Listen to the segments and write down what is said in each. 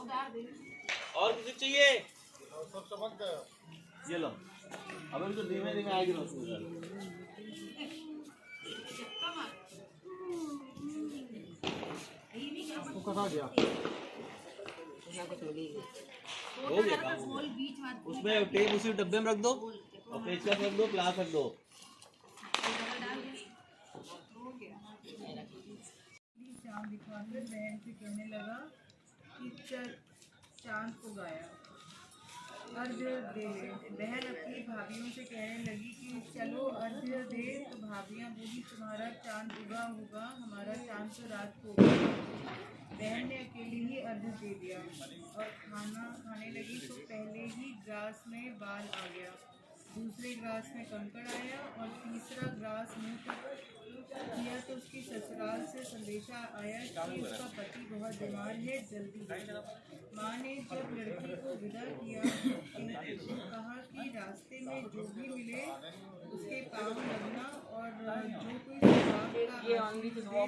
और कुछ चाहिए? ये लो। अबे तो धीमे धीमे आएगी रोशनी। कहाँ गया? हो गया काम। उसमें टेप उसी डब्बे में रख दो और पेचकस रख दो, ग्लास रख दो। चांद दिखाकर बहन से कहने लगा कि चल चांद को गाया अर्घ्य दे ले। बहन अपनी भाभीियों से कहने लगी कि चलो अर्घ्य दे। तो भाभियाँ बोली तुम्हारा चांद उगा होगा, हमारा चांद तो रात को उगा। बहन ने अकेली ही अर्घ्य दे दिया और खाना खाने लगी तो पहले ही ग्रास में बाल आ गया, दूसरे ग्रास में कंकड़ आया और तीसरा ग्रास मुंह तक किया तो उसकी ससुराल से संदेशा आया कि उसका पति बहुत बीमार है, जल्दी आना। माँ ने जब लड़की को विदा किया कहा कि रास्ते में जो भी मिले उसके पाँव लगना और जो कोई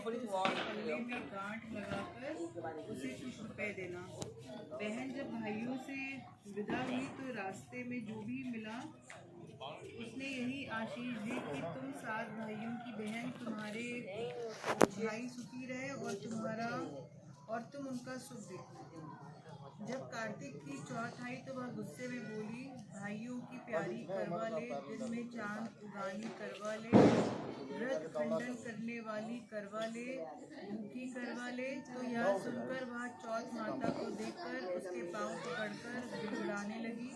पल्ले में गांठ लगाकर उसे कुछ रुपए देना। बहन जब भाइयों से विदा हुई तो रास्ते में जो भी मिला उसने यही आशीष दी कि तुम 7 भाइयों की बहन, तुम्हारे भाई सुखी रहे और तुम उनका सुख देखो। जब कार्तिक की चौथ आई तो वह गुस्से में बोली, भाइयों की प्यारी करवा ले, दिन में चांद उगानी करवा ले, व्रत खंडन करने वाली करवा ले, भूखी करवा ले। तो यह सुनकर वह चौथ माता को देखकर उसके पाँव पकड़कर गिड़गिड़ाने लगी,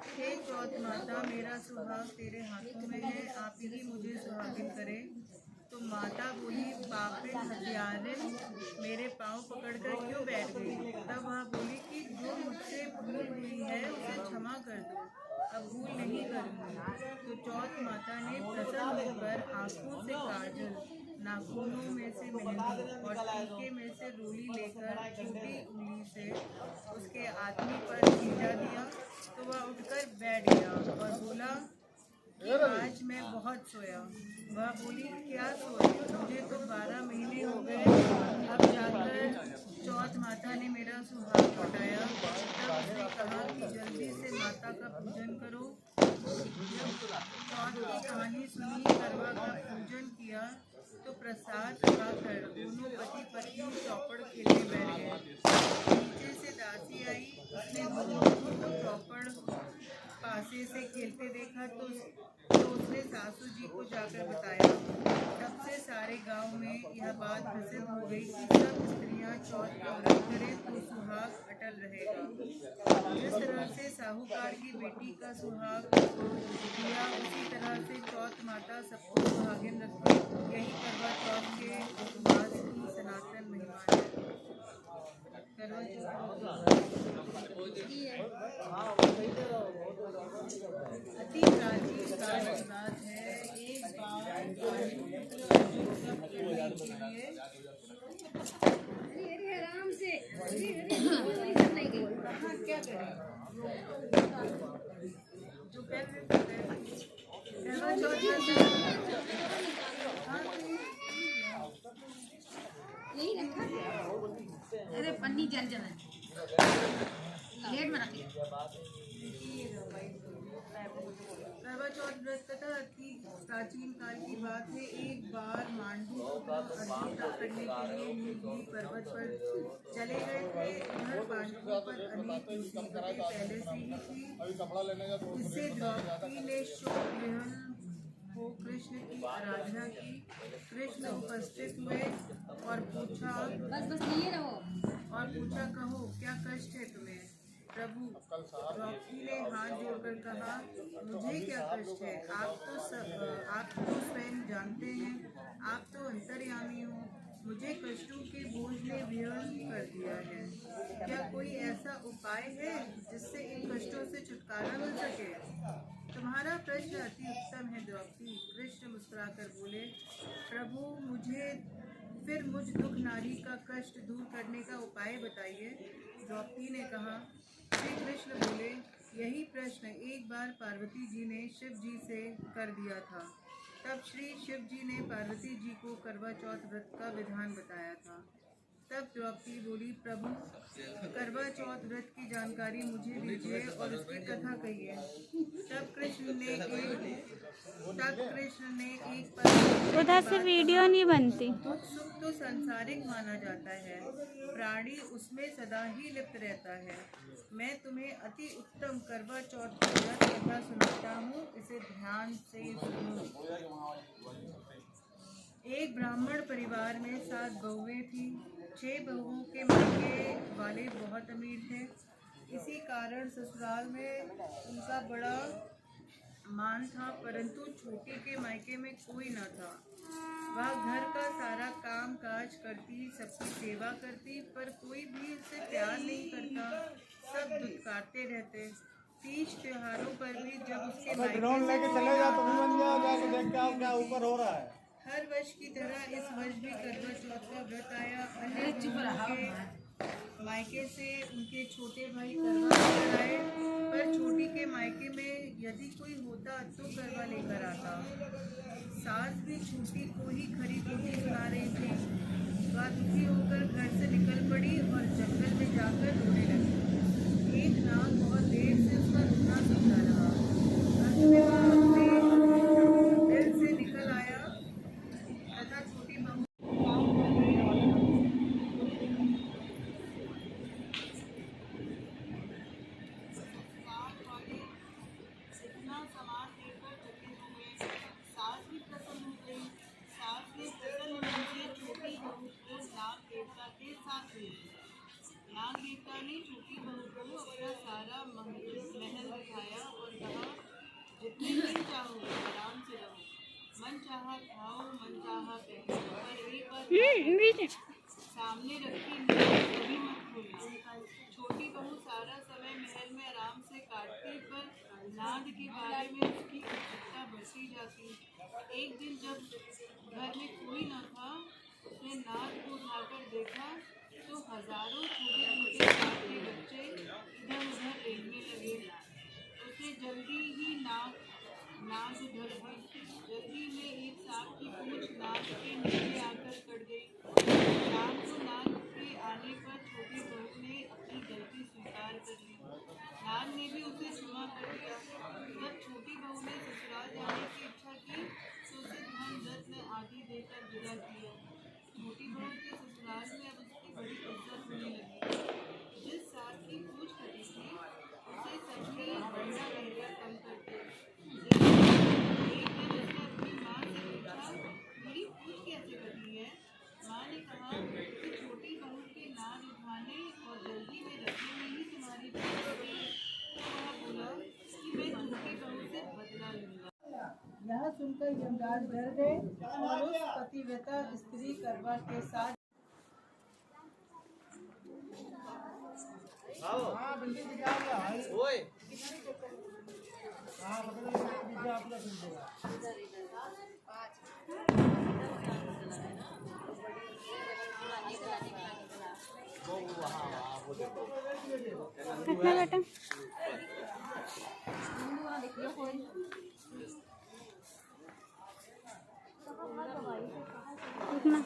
हे चौथ माता, मेरा सुहाग तेरे हाथों में है, आप ही मुझे सुहागिन करें। तो माता बोली, पापिन हत्यारिन, मेरे पाँव पकड़कर क्यों बैठ गई? तब वह बोली कि जो मुझसे भूल हुई है उसे क्षमा कर दो, अब भूल नहीं करूँगी। तो चौथ माता ने प्रसन्न होकर आँखों से काजल, नाखूनों में से मेहंदी और टीके में से रोली लेकर छोटी उंगली से उसके आदमी पर खींचा दिया तो वह उठकर बैठ गया और बोला कि आज मैं बहुत सोया। वह बोली, क्या सोए? मुझे तो 12 महीने हो गए, अब जाकर चौथ माता ने मेरा सुहाग लौटाया। तब उसने कहा कि जल्दी से माता का पूजन करो। जब चौथ की कहानी सुनी, करवा का पूजन किया तो प्रसाद खाकर दोनों पति पत्नी चौपड़ खेलने बैठ गए। नीचे से दासी आई, उसने दोनों को चौपड़ पासे से खेलते देखा तो उसने सासू जी को जाकर बताया। तब से सारे गांव में यह बात प्रसिद्ध हो गई कि सब स्त्रियां चौथ का व्रत करें तो सुहाग अटल रहेगा। जिस तरह से साहूकार की बेटी का सुहाग किया उसी तरह से चौथ माता सबको सुहागिन रखती। यही करवा चौथ के उपवास की सनातन महिमा है। करवा अति प्राचीन काल की बात है। एक बार आराम से क्या करें जो कर अरे पन्नी जल जाना लेट में रखिए। करवा चौथ व्रत कथा अति प्राचीन काल की बात है। एक बार मांडू अर्जुन करने के लिए नीलगिरी पर्वत पर चले गए थे। उधर पांडवों पर अनेक मुसीबतें पहले से ही थी। इससे द्रौपदी ने शोक विहल हो कृष्ण की आराधना की। कृष्ण उपस्थित हुए और पूछा, कहो क्या कष्ट है तुम्हें? प्रभु, द्रौपदी ने हाथ जोड़कर कहा, मुझे क्या कष्ट है? आप तो स्वयं जानते हैं, आप तो अंतर्यामी हो। मुझे कष्टों के बोझ ने विहल कर दिया है। क्या कोई ऐसा उपाय है जिससे इन कष्टों से छुटकारा मिल सके? तुम्हारा प्रश्न अति उत्तम है द्रौपदी। कृष्ण मुस्कुराकर बोले, प्रभु मुझ दुख नारी का कष्ट दूर करने का उपाय बताइए। द्रौपदी ने कहा। श्री कृष्ण बोले, यही प्रश्न एक बार पार्वती जी ने शिव जी से कर दिया था। तब श्री शिव जी ने पार्वती जी को करवा चौथ व्रत का विधान बताया था। तब द्रौपदी बोली, प्रभु करवा चौथ व्रत की जानकारी मुझे दीजिए और उसकी कथा कहिए। तब कृष्ण ने एक पल उधर से वीडियो नहीं बनती। सुख तो सांसारिक माना जाता है, प्राणी उसमें सदा ही लिप्त रहता है। मैं तुम्हें अति उत्तम करवा चौथ की व्रत कथा सुनाता हूँ, इसे ध्यान से सुनो। एक ब्राह्मण परिवार में 7 बहुएं थीं। 6 बहुओं के मायके वाले बहुत अमीर थे। इसी कारण ससुराल में उनका बड़ा मान था, परंतु छोटी के मायके में कोई न था। वह घर का सारा काम काज करती, सबकी सेवा करती, पर कोई भी उससे प्यार नहीं करता। सब दुत्कारते रहते। तीज त्योहारों पर भी जब उसके ड्रोन लेके चले जाओ तो भी बन जाओ, जाके देख के आओ क्या ऊपर हो रहा है। हर वर्ष की तरह इस वर्ष भी करवा चौथ का व्रत आया। अन्य के मायके से उनके छोटे भाई करवा लेकर आए, पर छोटी के मायके में यदि कोई होता तो करवा लेकर आता। सास भी छोटी को ही खरी खोटी सुना रही थी। वह दुखी होकर घर से निकल पड़ी और जंगल में जाकर रोने लगी। एक नाग बहुत देर से उसका रोना सुनता रहा। अंत में वह अपने दिल से निकल आया तथा छोटी बहू इतना सामान लेकर चले हुए। सास भी प्रसन्न हो गई। सास ने प्रसन्न मन से छोटी बहू को नाग देवता के साथ ले लिया। नाग देवता ने छोटी बहू को अपना सारा महल दिखाया और कहा, जितने दिन चाहो आराम से रहो, मन चाहा खाओ, मन चाहा पहनो, पर एक बार सामने रखी नींद कभी मत भूलना। छोटी बहू सारा समय महल में आराम से काटती, पर नाग के बारे में उसकी उत्सुकता बढ़ती जाती। एक दिन जब घर में कोई न था, उसने नाग को उठाकर देखा तो हजारों छोटे छोटे नाग के बच्चे इधर उधर रेंगने लगे। उसने जल्दी ही नाग धर दी। जल्दी में एक सांप की पूंछ नाग के नीचे आकर कट गई। शाम को नाग के आने पर छोटी बहू ने अपनी गलती स्वीकार कर ली। नाग ने भी उसे क्षमा कर दिया। जब छोटी बहू ने ससुराल जाने की इच्छा की तो उसे धन रत्न आदि देकर विदा किया। छोटी बहू के ससुराल में अब उसकी बड़ी इज्जत होने लगी। जिस सांप की पूंछ कटी थी उसे सबके बंदा कहकर कम करते। एक दिन उसने अपनी माँ से पूछा, मेरी पूंछ कैसे कटी है? माँ ने कहा कि छोटी बहू के नाद उठाने और जल्दी में रखने में ही तुम्हारी पूंछ कटी है। तो वह बोला कि मैं छोटी बहू से बदला लूंगा। यह सुनकर यमराज डर गए और उस पतिव्रता स्त्री करवा के साथ ओए कितना बेटा कितना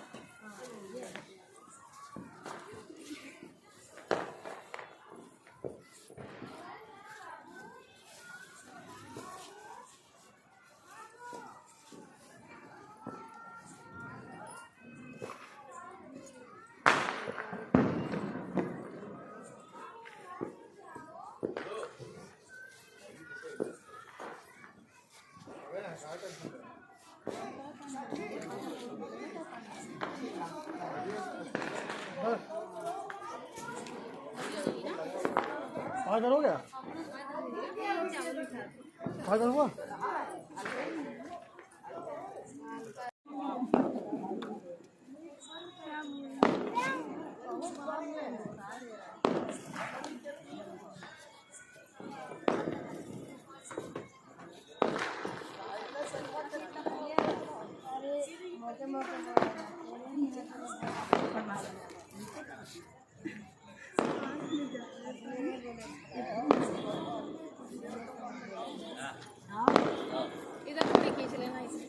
पागल हो गया? पागल हुआ? इधर थोड़ी खींच लेना इसे।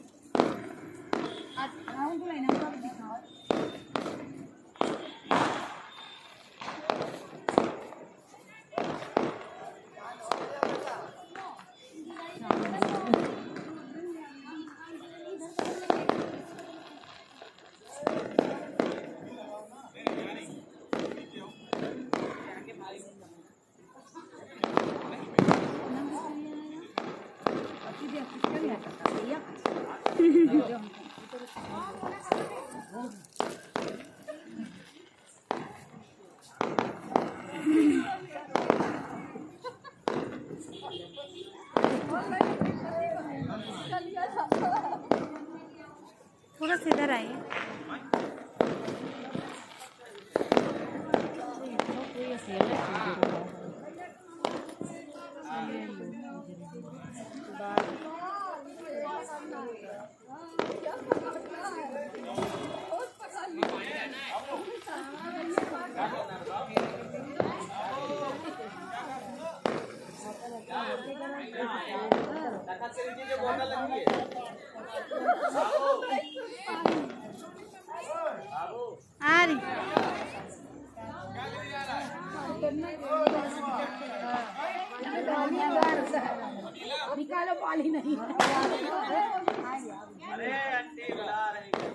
निकालो पानी नहीं। अरे आंटी बुला रही है।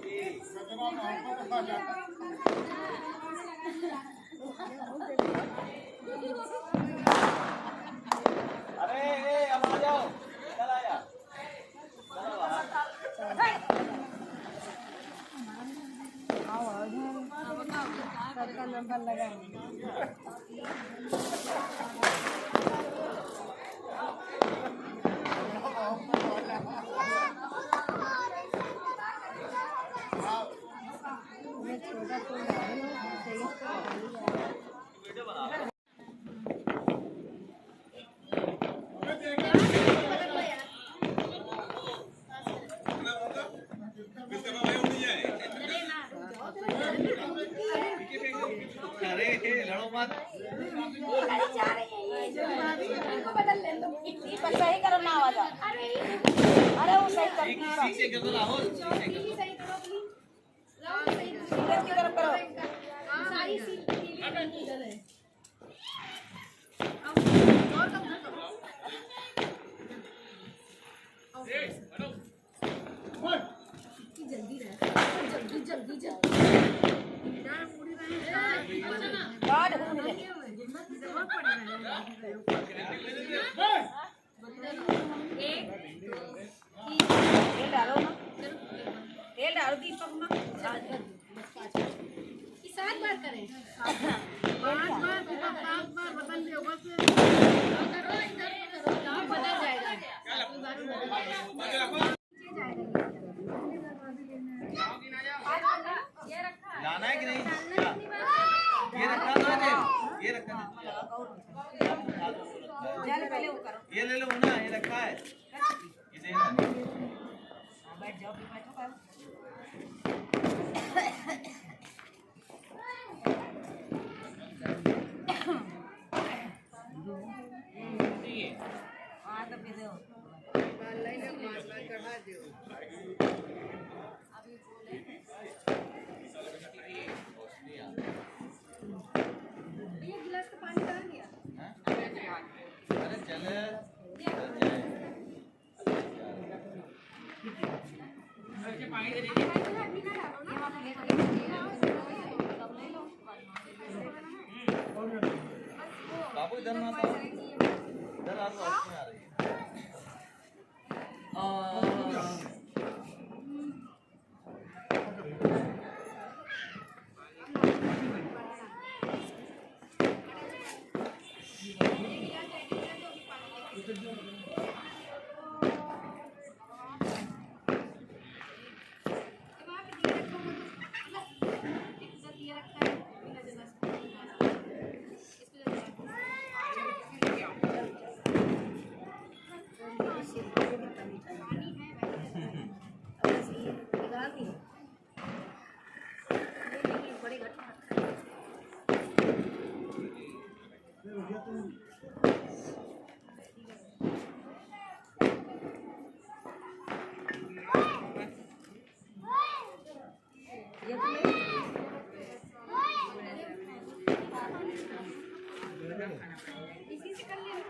अरे अब आ जाओ, चल आया। सबका नंबर लगा। अरे लड़ो मत। सही करो ना आवाज। अरे वो सही कर। ठीक से कर दो राहुल। सूरज की तरफ करो। सारी सीट इधर है। जल्दी जल्दी जल्दी जल्दी गार्ड घूम ले। तेल डालो ना। तेल डालो दीपक में। 7 बार करें। 5 बार 5 बार बदल दो बस। बदल जाएगा। लाना है कि नहीं? ये रखा था, ये रखा पहले वो करो। ये ले लो ना, ये रखा है। ये देना। बैठ जाओ बैठो। हाँ तो पी दो। चढ़ा दो। गिलास का पानी डाल दिया। अरे चल। बाबू इधर ना आओ, इधर आ तो अच्छी आ रही है। इसी से कर लेना।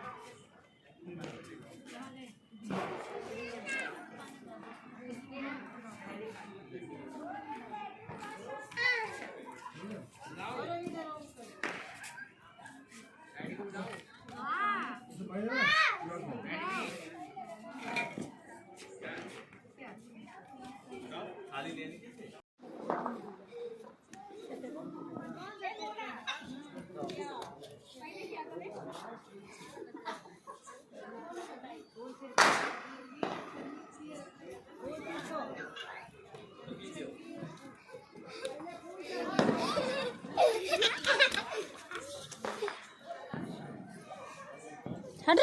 खाली लेनी कैसे? हट